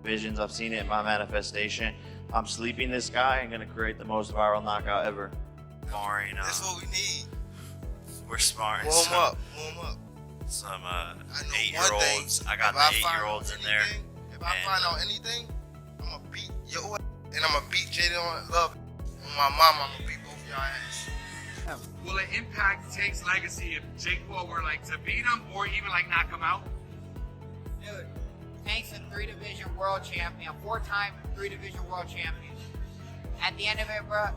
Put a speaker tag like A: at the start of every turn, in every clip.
A: visions. I've seen it in my manifestation. I'm sleeping this guy and going to create the most viral knockout ever. Sparring.
B: That's what we need.
A: We're sparring.
B: Warm up.
A: Some
B: I know
A: 8-year-olds. I got the 8-year-olds in there.
B: If I find out anything, I'm going to beat your ass. And I'm going to beat Jaden on Love. On my mama, I'm going to beat both of y'all ass.
C: Will it impact Tank's legacy if Jake Paul were like to beat him or even like knock him out?
D: Dude, Tank's a 3-division world champion, 4-time 3-division world champion. At the end of it, bro,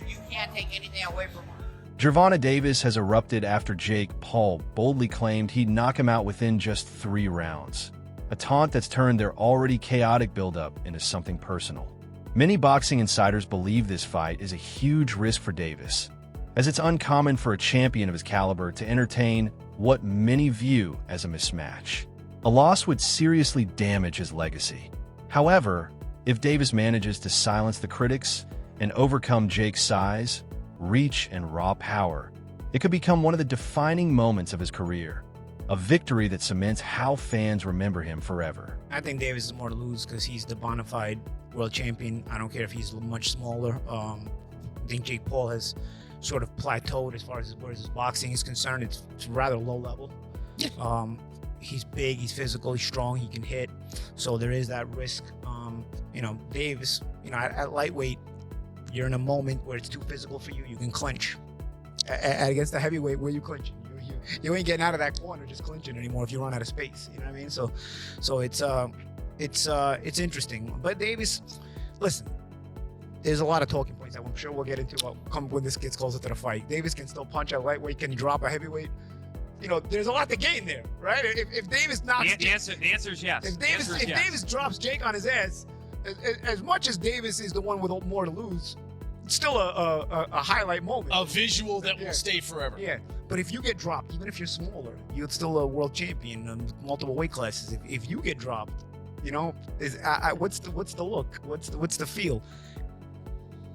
D: you can't take anything away from him.
E: Gervonta Davis has erupted after Jake Paul boldly claimed he'd knock him out within just 3 rounds. A taunt that's turned their already chaotic buildup into something personal. Many boxing insiders believe this fight is a huge risk for Davis, as it's uncommon for a champion of his caliber to entertain what many view as a mismatch. A loss would seriously damage his legacy. However, if Davis manages to silence the critics and overcome Jake's size, reach, and raw power, it could become one of the defining moments of his career, a victory that cements how fans remember him forever.
F: I think Davis is more to lose because he's the bona fide world champion. I don't care if he's much smaller. I think Jake Paul has sort of plateaued as far as his boxing is concerned. It's rather low level. He's big, he's physical, he's strong, he can hit. So there is that risk. Davis, at lightweight, you're in a moment where it's too physical for you. You can clinch. Against the heavyweight, where you clinching? You ain't getting out of that corner just clinching anymore if you run out of space. You know what I mean? So it's interesting. But Davis, listen, there's a lot of talking points that I'm sure we'll get into when this gets closer to the fight. Davis can still punch at lightweight. Can he drop a heavyweight? There's a lot to gain there, right? If Davis knocks...
C: The answer is yes.
F: If Davis drops Jake on his ass, as much as Davis is the one with more to lose, it's still a highlight moment.
G: A visual that will stay forever.
F: Yeah, but if you get dropped, even if you're smaller, you're still a world champion in multiple weight classes. If you get dropped, what's the look? What's the feel?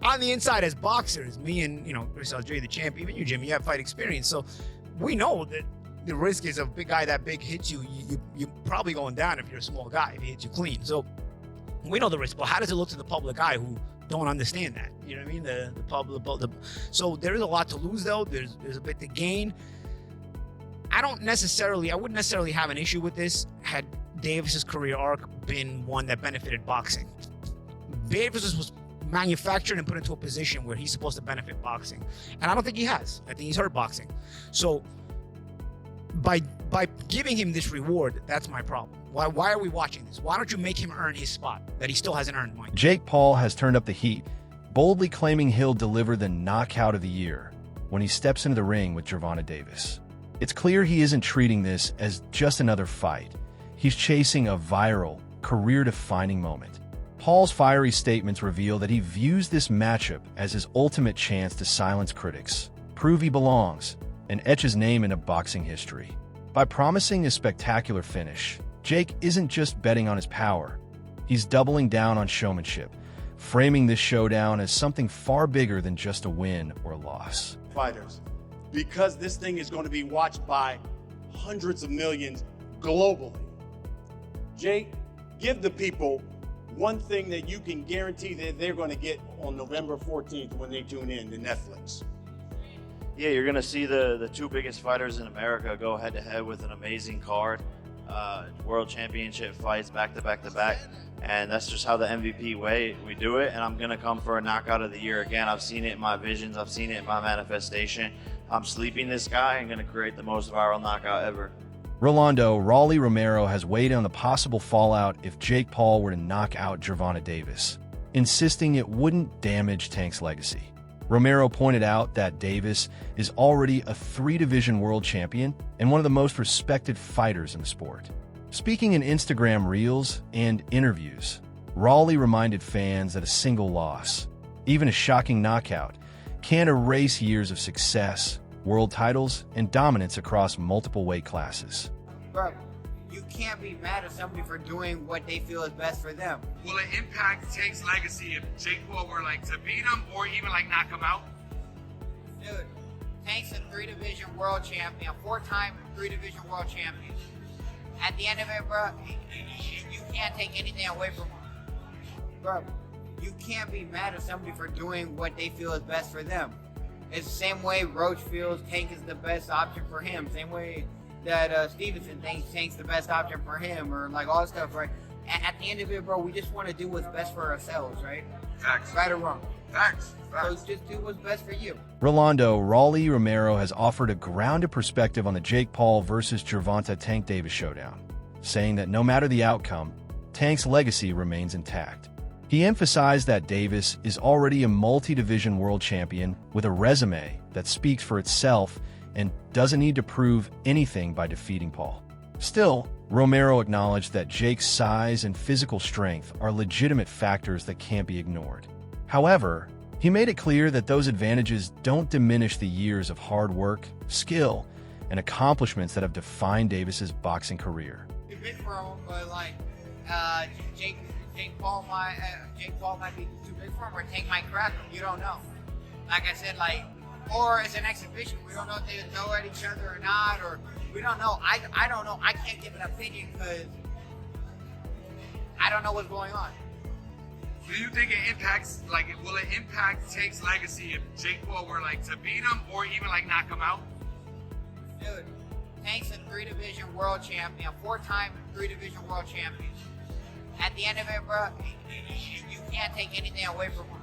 F: On the inside, as boxers, me and Chris Algieri, the champ, even you, Jim, you have fight experience, so we know that the risk is a big guy that big hits you. You're probably going down if you're a small guy if he hits you clean. So we know the risk, but how does it look to the public eye who don't understand that? You know what I mean? The public. So there is a lot to lose, though. There's a bit to gain. I wouldn't necessarily have an issue with this had Davis's career arc been one that benefited boxing. Davis was manufactured and put into a position where he's supposed to benefit boxing, and I don't think he has. I think he's hurt boxing. So by giving him this reward, that's my problem. Why are we watching this? Why don't you make him earn his spot that he still hasn't earned, Mike?
E: Jake Paul has turned up the heat, boldly claiming he'll deliver the knockout of the year when he steps into the ring with Gervonta Davis. It's clear he isn't treating this as just another fight. He's chasing a viral, career-defining moment. Paul's fiery statements reveal that he views this matchup as his ultimate chance to silence critics, prove he belongs, and etch his name into boxing history. By promising a spectacular finish, Jake isn't just betting on his power. He's doubling down on showmanship, framing this showdown as something far bigger than just a win or loss.
H: Fighters, because this thing is going to be watched by hundreds of millions globally. Jake, give the people one thing that you can guarantee that they're going to get on November 14th when they tune in to Netflix.
A: Yeah, you're going to see the 2 biggest fighters in America go head-to-head with an amazing card. World championship fights back to back to back. And that's just how the MVP way we do it. And I'm going to come for a knockout of the year again. I've seen it in my visions. I've seen it in my manifestation. I'm sleeping this guy and going to create the most viral knockout ever.
E: Rolando Raleigh Romero has weighed on the possible fallout if Jake Paul were to knock out Gervonta Davis, insisting it wouldn't damage Tank's legacy. Romero pointed out that Davis is already a 3-division world champion and one of the most respected fighters in the sport. Speaking in Instagram reels and interviews, Raleigh reminded fans that a single loss, even a shocking knockout, can erase years of success, world titles, and dominance across multiple weight classes.
D: Bro, you can't be mad at somebody for doing what they feel is best for them.
C: Will it impact Tank's legacy if Jake Paul were like to beat him or even like knock him out?
D: Dude, Tank's a 3-division world champion, 4-time 3-division world champion. at the end of it, bro, you can't take anything away from him. Bro, you can't be mad at somebody for doing what they feel is best for them. It's the same way Roach feels Tank is the best option for him. Same way that Stevenson thinks Tank's the best option for him, or like all that stuff, right? At the end of it, bro, we just want to do what's best for ourselves, right?
C: Facts.
D: Right or wrong.
C: Facts.
D: So just do what's best for you.
E: Rolando Raleigh Romero has offered a grounded perspective on the Jake Paul versus Gervonta Tank Davis showdown, saying that no matter the outcome, Tank's legacy remains intact. He emphasized that Davis is already a multi-division world champion with a resume that speaks for itself and doesn't need to prove anything by defeating Paul. Still, Romero acknowledged that Jake's size and physical strength are legitimate factors that can't be ignored. However, he made it clear that those advantages don't diminish the years of hard work, skill, and accomplishments that have defined Davis's boxing career.
D: Too big for him, but like Jake Paul might be too big for him, or Tank might crack him. You don't know. Like I said, like, or it's an exhibition. We don't know if they throw at each other or not, or we don't know. I don't know. I can't give an opinion because I don't know what's going on.
C: Do you think it impacts, like, will it impact Tank's legacy if Jake Paul were, like, to beat him or even, like, knock him out?
D: Dude, Tank's a 3-division world champion, 4-time 3-division world champion. At the end of it, bro, you can't take anything away from him.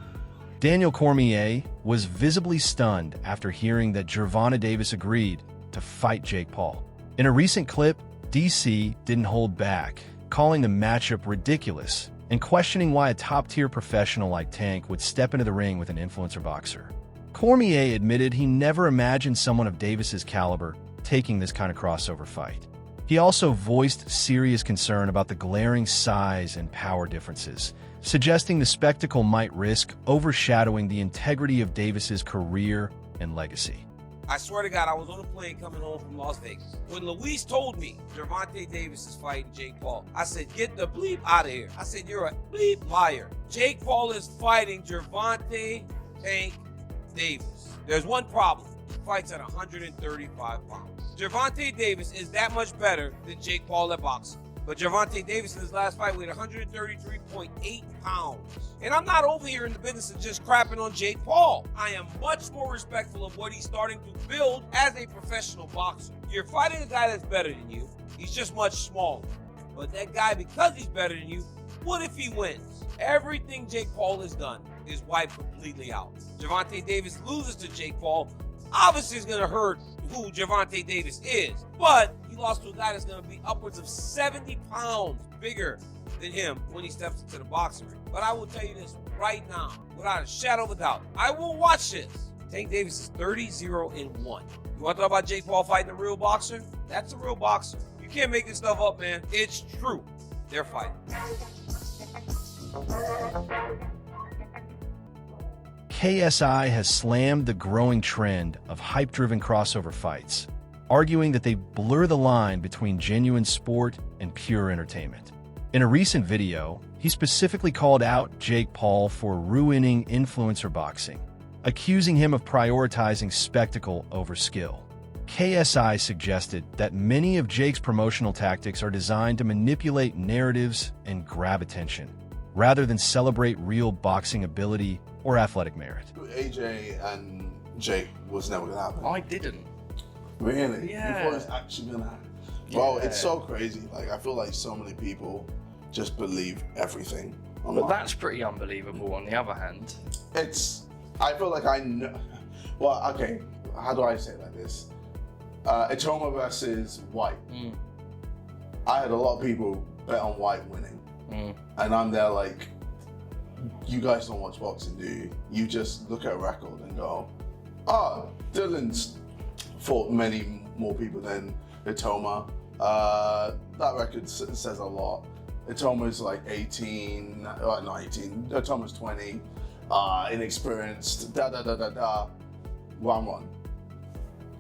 E: Daniel Cormier was visibly stunned after hearing that Gervonta Davis agreed to fight Jake Paul. In a recent clip, DC didn't hold back, calling the matchup ridiculous and questioning why a top-tier professional like Tank would step into the ring with an influencer boxer. Cormier admitted he never imagined someone of Davis's caliber taking this kind of crossover fight. He also voiced serious concern about the glaring size and power differences, suggesting the spectacle might risk overshadowing the integrity of Davis's career and legacy.
I: I swear to God, I was on a plane coming home from Las Vegas. When Luis told me Gervonta Davis is fighting Jake Paul, I said, get the bleep out of here. I said, you're a bleep liar. Jake Paul is fighting Gervonta Tank Davis. There's one problem. He fights at 135 pounds. Gervonta Davis is that much better than Jake Paul at boxing. But Gervonta Davis in his last fight weighed 133.8 pounds. And I'm not over here in the business of just crapping on Jake Paul. I am much more respectful of what he's starting to build as a professional boxer. You're fighting a guy that's better than you. He's just much smaller. But that guy, because he's better than you, what if he wins? Everything Jake Paul has done is wiped completely out. Gervonta Davis loses to Jake Paul. Obviously, it's going to hurt who Gervonta Davis is. But he lost to a guy that's going to be upwards of 70 pounds bigger than him when he steps into the boxing ring. But I will tell you this right now, without a shadow of a doubt, I will watch this. Tank Davis is 30-0-1. You want to talk about Jake Paul fighting a real boxer? That's a real boxer. You can't make this stuff up, man. It's true. They're fighting.
E: KSI has slammed the growing trend of hype-driven crossover fights, arguing that they blur the line between genuine sport and pure entertainment. In a recent video, he specifically called out Jake Paul for ruining influencer boxing, accusing him of prioritizing spectacle over skill. KSI suggested that many of Jake's promotional tactics are designed to manipulate narratives and grab attention, rather than celebrate real boxing ability or athletic merit.
J: AJ and Jake was never gonna happen.
G: I didn't.
J: Really?
G: Yeah.
J: You thought it's actually gonna happen? Bro, it's so crazy. Like, I feel like so many people just believe everything online.
G: But that's pretty unbelievable on the other hand.
J: I feel like I know. Well, okay, how do I say it like this? Itoma versus White. I had a lot of people bet on White winning. And I'm there like, you guys don't watch boxing, do you? You just look at a record and go, oh, Dylan's fought many more people than Itoma. That record says a lot. Itoma's like 18, not 18, Itoma's 20, inexperienced, one.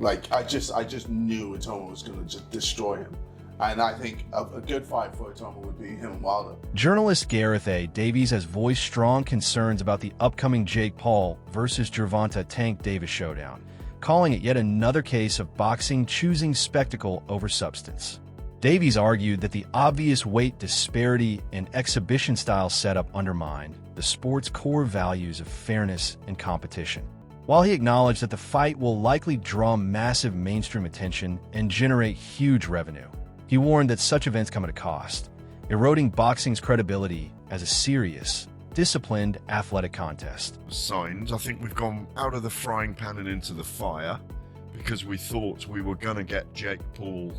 J: Like, I just knew Itoma was gonna just destroy him. And I think a good fight for Itoma would be him and Wilder.
E: Journalist Gareth A. Davies has voiced strong concerns about the upcoming Jake Paul versus Gervonta Tank Davis showdown, calling it yet another case of boxing choosing spectacle over substance. Davies argued that the obvious weight disparity and exhibition-style setup undermined the sport's core values of fairness and competition. While he acknowledged that the fight will likely draw massive mainstream attention and generate huge revenue, he warned that such events come at a cost, eroding boxing's credibility as a serious, disciplined athletic contest.
K: Signs. I think we've gone out of the frying pan and into the fire because we thought we were going to get Jake Paul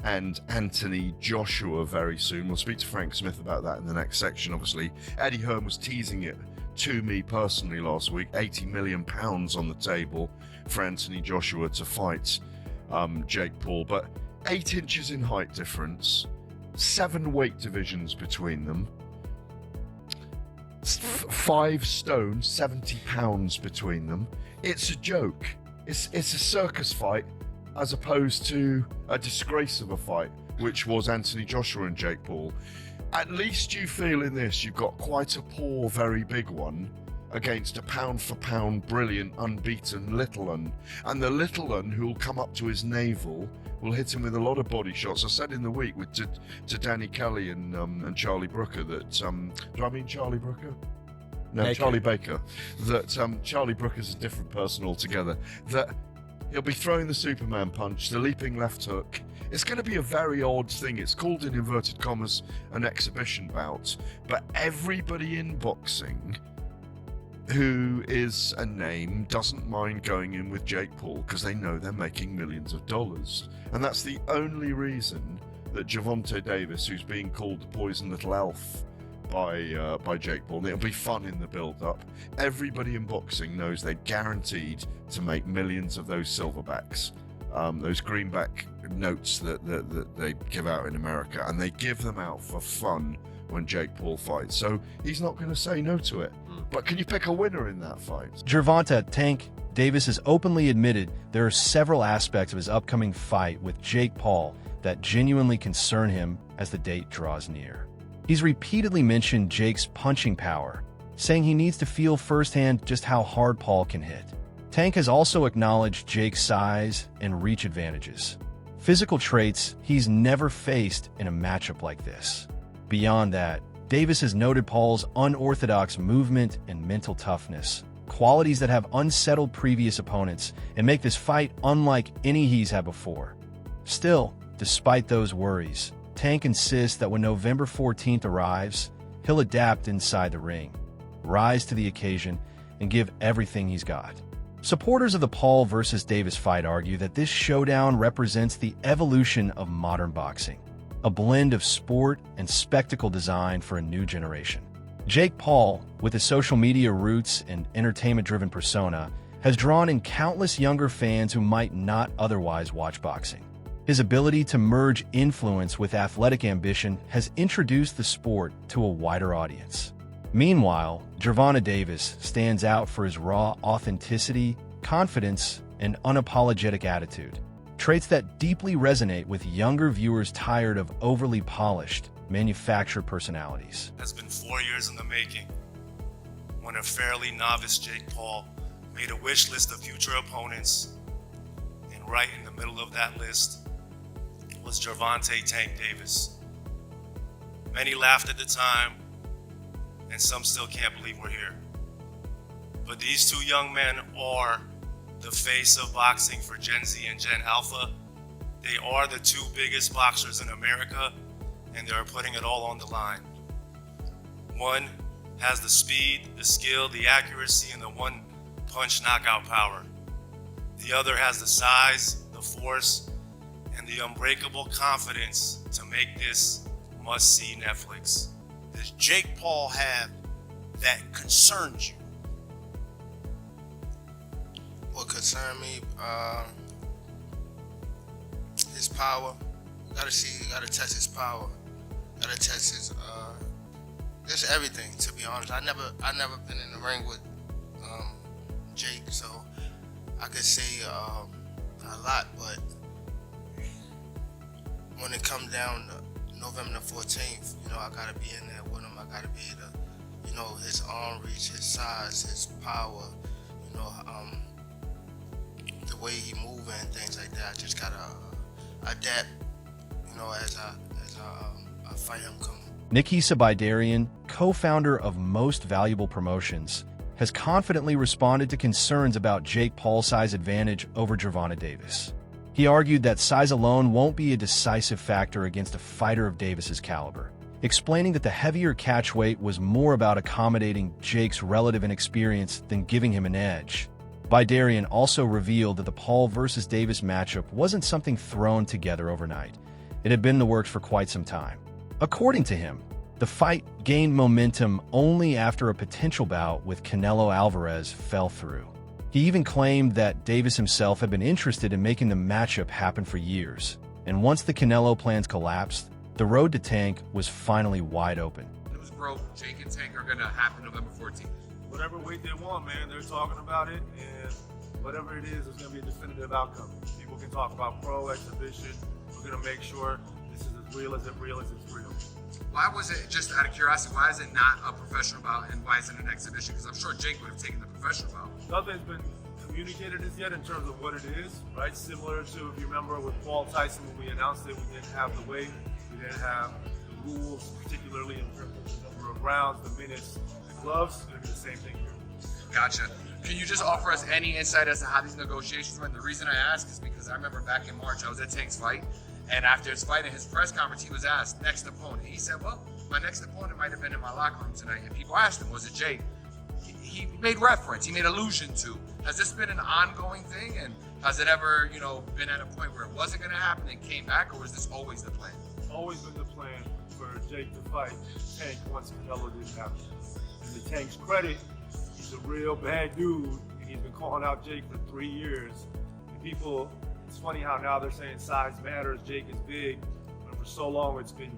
K: and Anthony Joshua very soon. We'll speak to Frank Smith about that in the next section, obviously. Eddie Hearn was teasing it to me personally last week. £80 million on the table for Anthony Joshua to fight Jake Paul. But 8 inches in height difference, 7 weight divisions between them, 5 stone, 70 pounds between them. It's a joke. It's a circus fight as opposed to a disgrace of a fight, which was Anthony Joshua and Jake Paul. At least you feel in this you've got quite a poor, very big one against a pound-for-pound, brilliant, unbeaten little un. And the little un who'll come up to his navel will hit him with a lot of body shots. I said in the week to Danny Kelly and Charlie Brooker that, do I mean Charlie Brooker? No,
F: Baker.
K: Charlie Baker. That Charlie Brooker's a different person altogether. That he'll be throwing the Superman punch, the leaping left hook. It's going to be a very odd thing. It's called, in inverted commas, an exhibition bout. But everybody in boxing who is a name doesn't mind going in with Jake Paul because they know they're making millions of dollars. And that's the only reason that Gervonta Davis, who's being called the poison little elf by Jake Paul, and it'll be fun in the build-up. Everybody in boxing knows they're guaranteed to make millions of those silverbacks, those greenback notes that they give out in America, and they give them out for fun when Jake Paul fights. So he's not going to say no to it. But can you pick a winner in that fight?
E: Gervonta Tank Davis has openly admitted there are several aspects of his upcoming fight with Jake Paul that genuinely concern him as the date draws near. He's repeatedly mentioned Jake's punching power, saying he needs to feel firsthand just how hard Paul can hit. Tank has also acknowledged Jake's size and reach advantages, physical traits he's never faced in a matchup like this. Beyond that, Davis has noted Paul's unorthodox movement and mental toughness, qualities that have unsettled previous opponents and make this fight unlike any he's had before. Still, despite those worries, Tank insists that when November 14th arrives, he'll adapt inside the ring, rise to the occasion, and give everything he's got. Supporters of the Paul versus Davis fight argue that this showdown represents the evolution of modern boxing, a blend of sport and spectacle designed for a new generation. Jake Paul, with his social media roots and entertainment-driven persona, has drawn in countless younger fans who might not otherwise watch boxing. His ability to merge influence with athletic ambition has introduced the sport to a wider audience. Meanwhile, Gervonta Davis stands out for his raw authenticity, confidence, and unapologetic attitude, traits that deeply resonate with younger viewers tired of overly polished, manufactured personalities.
L: Has been 4 years in the making, when a fairly novice Jake Paul made a wish list of future opponents, and right in the middle of that list was Gervonta Tank Davis. Many laughed at the time, and some still can't believe we're here. But these two young men are the face of boxing for Gen Z and Gen Alpha. They are the two biggest boxers in America, and they're putting it all on the line. One has the speed, the skill, the accuracy, and the one-punch knockout power. The other has the size, the force, and the unbreakable confidence to make this must-see Netflix.
B: Does Jake Paul have that concerns you? What concern me? His power. Gotta test his power. Gotta test his just everything. To be honest, I never been in the ring with Jake, so I could say a lot. But when it comes down to November the 14th, I gotta be in there with him. I gotta be his arm reach, his size, his power, the way he moving and things like that. I just gotta adapt, as I fight him come.
E: Nikki Sabidarian, co-founder of Most Valuable Promotions, has confidently responded to concerns about Jake Paul's size advantage over Gervonta Davis. He argued that size alone won't be a decisive factor against a fighter of Davis's caliber, explaining that the heavier catch weight was more about accommodating Jake's relative inexperience than giving him an edge. Bidarian also revealed that the Paul versus Davis matchup wasn't something thrown together overnight. It had been in the works for quite some time. According to him, the fight gained momentum only after a potential bout with Canelo Alvarez fell through. He even claimed that Davis himself had been interested in making the matchup happen for years, and once the Canelo plans collapsed, the road to Tank was finally wide open.
C: It was broke. Jake and Tank are going to happen November 14th.
L: Whatever weight they want, man, they're talking about it, and whatever it is going to be a definitive outcome. People can talk about pro exhibition. We're going to make sure this is as real as it's real.
C: Why was it, just out of curiosity, why is it not a professional bout and why is it an exhibition? Because I'm sure Jake would have taken the professional bout.
L: Nothing's been communicated as yet in terms of what it is, right? Similar to, if you remember, with Paul Tyson, when we announced it, we didn't have the weight, we didn't have the rules, particularly in terms of the number of rounds, the minutes, the gloves. It's going to be the same thing here.
C: Gotcha. Can you just offer us any insight as to how these negotiations went? The reason I ask is because I remember back in March, I was at Tank's fight, and after his fight in his press conference, he was asked, next opponent. He said, well, my next opponent might have been in my locker room tonight. And people asked him, was it Jake? He made reference, he made allusion to. Has this been an ongoing thing? And has it ever, been at a point where it wasn't going to happen and came back? Or was this always the plan?
L: Always been the plan for Jake to fight Tank once Canelo didn't happen. And to Tank's credit, he's a real bad dude. And he's been calling out Jake for 3 years. And people, it's funny how now they're saying size matters, Jake is big, but for so long it's been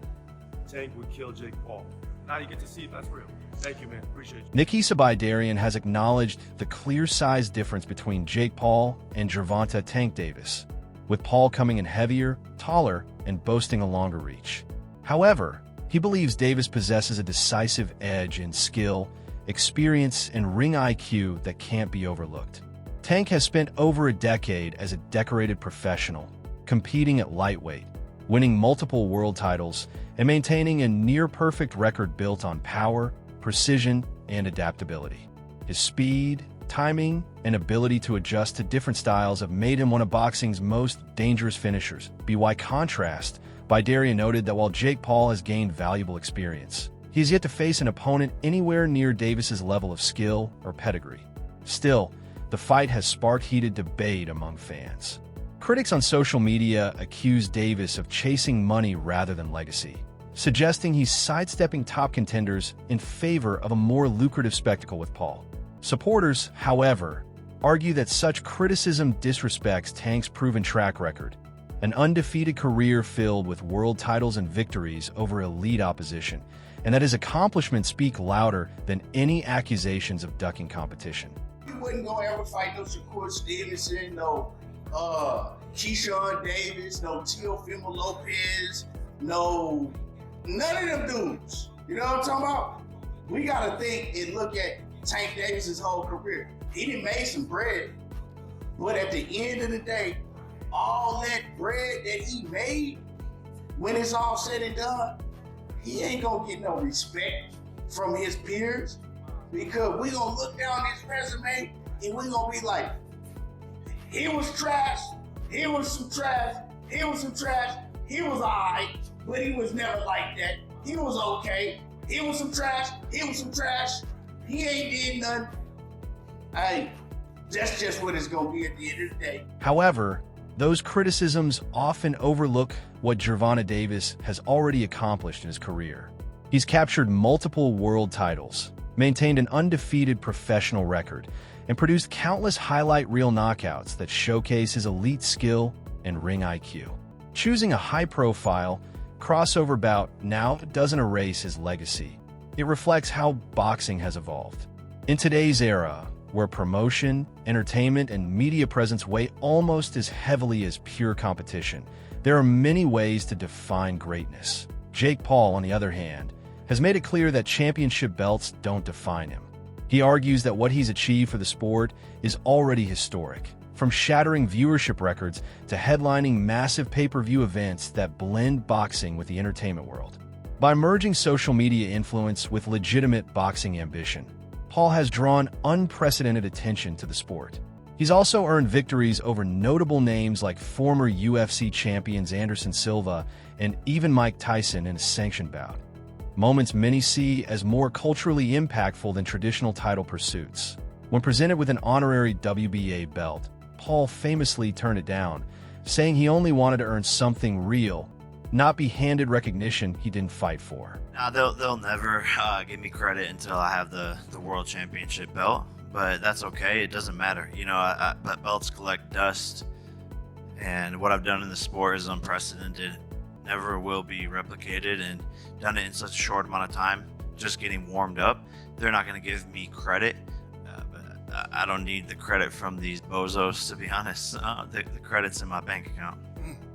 L: Tank would kill Jake Paul. Now you get to see if that's real. Thank you, man. Appreciate you.
E: Nikki Sabidarian has acknowledged the clear size difference between Jake Paul and Gervonta Tank Davis, with Paul coming in heavier, taller, and boasting a longer reach. However, he believes Davis possesses a decisive edge in skill, experience, and ring IQ that can't be overlooked. Tank has spent over a decade as a decorated professional, competing at lightweight, winning multiple world titles, and maintaining a near-perfect record built on power, precision, and adaptability. His speed, timing, and ability to adjust to different styles have made him one of boxing's most dangerous finishers. By contrast, Bidarian noted that while Jake Paul has gained valuable experience, he has yet to face an opponent anywhere near Davis's level of skill or pedigree. Still, the fight has sparked heated debate among fans. Critics on social media accuse Davis of chasing money rather than legacy, suggesting he's sidestepping top contenders in favor of a more lucrative spectacle with Paul. Supporters, however, argue that such criticism disrespects Tank's proven track record, an undefeated career filled with world titles and victories over elite opposition, and that his accomplishments speak louder than any accusations of ducking competition.
M: You wouldn't go ever fight no Shakur Stevenson, no Keyshawn Davis, no Teofimo Lopez, no, none of them dudes. You know what I'm talking about? We gotta think and look at Tank Davis's whole career. He done made some bread, but at the end of the day, all that bread that he made, when it's all said and done, he ain't gonna get no respect from his peers, because we gonna look down his resume and we gonna be like, he was trash, he was some trash, he was some trash, he was alright, but he was never like that. He was okay. He was some trash, he was some trash, he ain't did nothing. Hey, that's just what it's gonna be at the end of the day.
E: However, those criticisms often overlook what Gervonta Davis has already accomplished in his career. He's captured multiple world titles, maintained an undefeated professional record, and produced countless highlight reel knockouts that showcase his elite skill and ring IQ. Choosing a high-profile, crossover bout now doesn't erase his legacy. It reflects how boxing has evolved. In today's era, where promotion, entertainment, and media presence weigh almost as heavily as pure competition, there are many ways to define greatness. Jake Paul, on the other hand, has made it clear that championship belts don't define him. He argues that what he's achieved for the sport is already historic, from shattering viewership records to headlining massive pay-per-view events that blend boxing with the entertainment world. By merging social media influence with legitimate boxing ambition, Paul has drawn unprecedented attention to the sport. He's also earned victories over notable names like former UFC champions Anderson Silva and even Mike Tyson in a sanctioned bout. Moments many see as more culturally impactful than traditional title pursuits. When presented with an honorary WBA belt, Paul famously turned it down, saying he only wanted to earn something real, not be handed recognition he didn't fight for.
A: Nah, they'll never give me credit until I have the world championship belt, but that's okay. It doesn't matter. You know, belts collect dust, and what I've done in the sport is unprecedented. Never will be replicated, and done it in such a short amount of time, just getting warmed up. They're not going to give me credit. But I don't need the credit from these bozos, to be honest. The credit's in my bank account.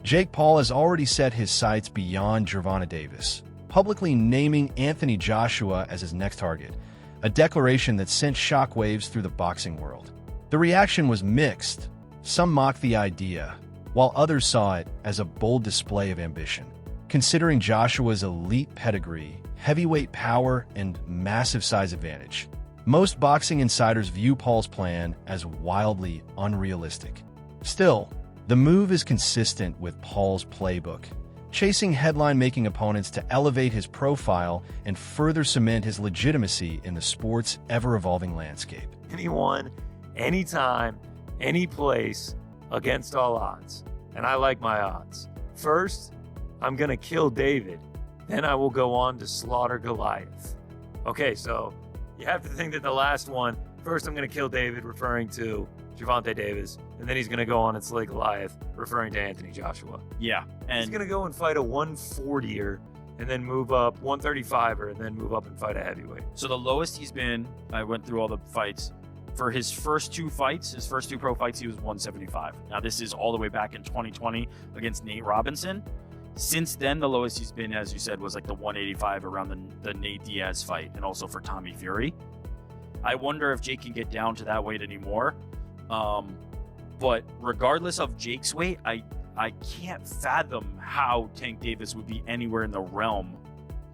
E: Jake Paul has already set his sights beyond Gervonta Davis, publicly naming Anthony Joshua as his next target, a declaration that sent shockwaves through the boxing world. The reaction was mixed. Some mocked the idea, while others saw it as a bold display of ambition. Considering Joshua's elite pedigree, heavyweight power, and massive size advantage, most boxing insiders view Paul's plan as wildly unrealistic. Still, the move is consistent with Paul's playbook, chasing headline-making opponents to elevate his profile and further cement his legitimacy in the sport's ever-evolving landscape.
N: Anyone, anytime, any place, against all odds. And I like my odds. First, I'm going to kill David. Then I will go on to slaughter Goliath. Okay, so you have to think that the last one, first I'm going to kill David, referring to Gervonta Davis, and then he's going to go on and slay Goliath, referring to Anthony Joshua.
O: Yeah. And
N: he's going to go and fight a 140er, and then move up 135er, and then move up and fight a heavyweight.
O: So the lowest he's been, I went through all the fights, for his first two fights, his first two pro fights, he was 175. Now this is all the way back in 2020 against Nate Robinson. Since then, the lowest he's been, as you said, was like the 185 around the Nate Diaz fight, and also for Tommy Fury. I wonder if Jake can get down to that weight anymore. But regardless of Jake's weight, I can't fathom how Tank Davis would be anywhere in the realm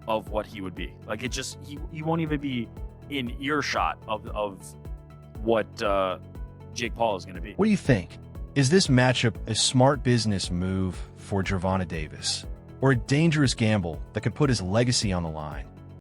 O: of what he would be. Like, it just, he won't even be in earshot of what Jake Paul is going to be.
E: What do you think? Is this matchup a smart business move for Gervonta Davis, or a dangerous gamble that could put his legacy on the line?